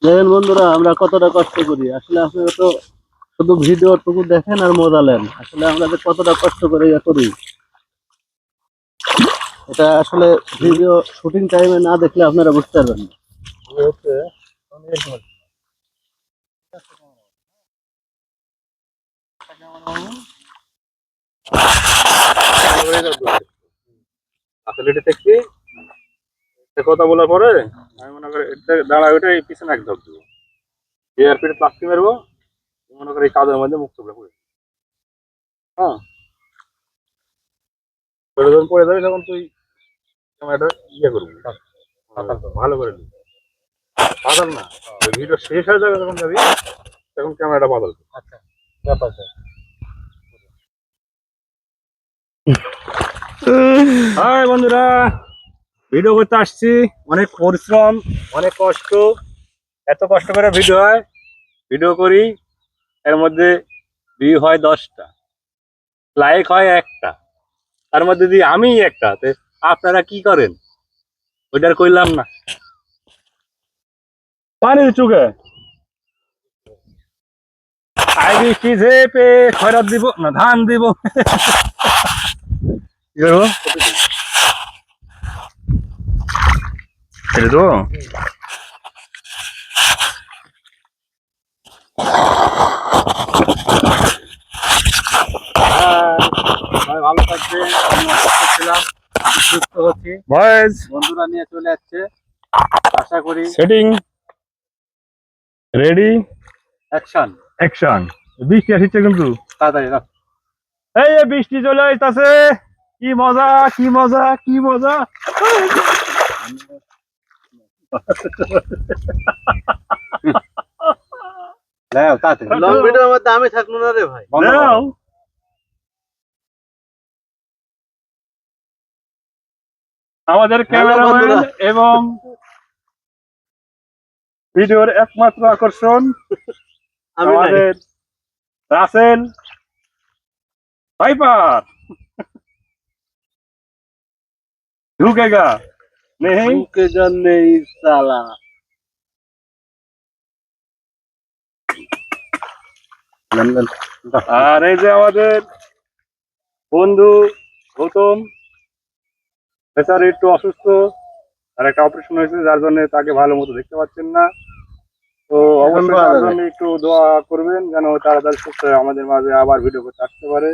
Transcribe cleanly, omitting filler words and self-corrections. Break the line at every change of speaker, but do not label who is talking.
দেখেন বন্ধুরা, আমরা কতটা কষ্ট করি। আসলে আপনারা তো শুধু ভিডিওটুকু দেখেন আর মজা নেন। আসলে আমরা যে কতটা কষ্ট করে ইয়ে করি, এটা আসলে ভিডিও শুটিং টাইমে না দেখলে আপনারা বুঝতে পারবেন না।
আসলে এটা দেখবি কথা বলার পরে আমি মনে করি এটা দাঁড়া ওইটা এই পিছনে এক ধাপ দেবো, এয়ারপিটে প্লাস্টিক মারবো, মনে করি এই কাজের মধ্যে মুক্ত করে পড়ে। হ্যাঁ, যখন পড়ে যাবে তখন তুই ক্যামেরাটা ইয়ে করবি, ভালো করে দিবি। বাদল না, ওই ভিডিও শেষ হয়ে যাবে যখন যাবি তখন ক্যামেরাটা বাদল। আচ্ছা, ব্যাপার হাই বন্ধুরা, ভিডিও করতে আসছি। অনেক পরিশ্রম, অনেক কষ্ট। এত কষ্ট করে ভিডিও হয়, ভিডিও করি, এর মধ্যে ভিউ হয় 10টা, লাইক হয় 1টা, তার মধ্যে যদি আমি একটা, আপনারা কি করেন ওইটার কইলাম না। পানি চুকে আই বৃষ্টি ঝেপে খয়রাত দিব না, ধান দিব। কি করবো এটা তো ভালো থাকবে। সুস্থ হচ্ছি, ভয়েস
বন্ধুরা নিয়ে চলে যাচ্ছে, আশা করি।
Setting ready,
action.
অ্যাকশন। বৃষ্টি আসছে কিন্তু
তাড়াতাড়ি রাখ।
এই বৃষ্টি চলে আসতেছে, কি মজা কি মজা কি মজা।
লং ভিডিওর মধ্যে আমি থাকবো না রে ভাই।
আমাদের ক্যামেরাম্যান এবং ভিডিওর একমাত্র আকর্ষণ আমাদের রাসেল ভাইপার। ঢুকেগা নেই,
ঢুকেগা নেই সালা।
আর এই যে আমাদের বন্ধু গৌতম, বেচারি একটু অসুস্থ, আর একটা অপারেশন হয়েছে যার জন্য তাকে ভালো মতো দেখতে পাচ্ছেন না। তো অবশ্যই তার জন্য একটু দোয়া করবেন যেন তাড়াতাড়ি সুস্থ হয়ে আমাদের মাঝে আবার ভিডিও করতে আসতে পারে।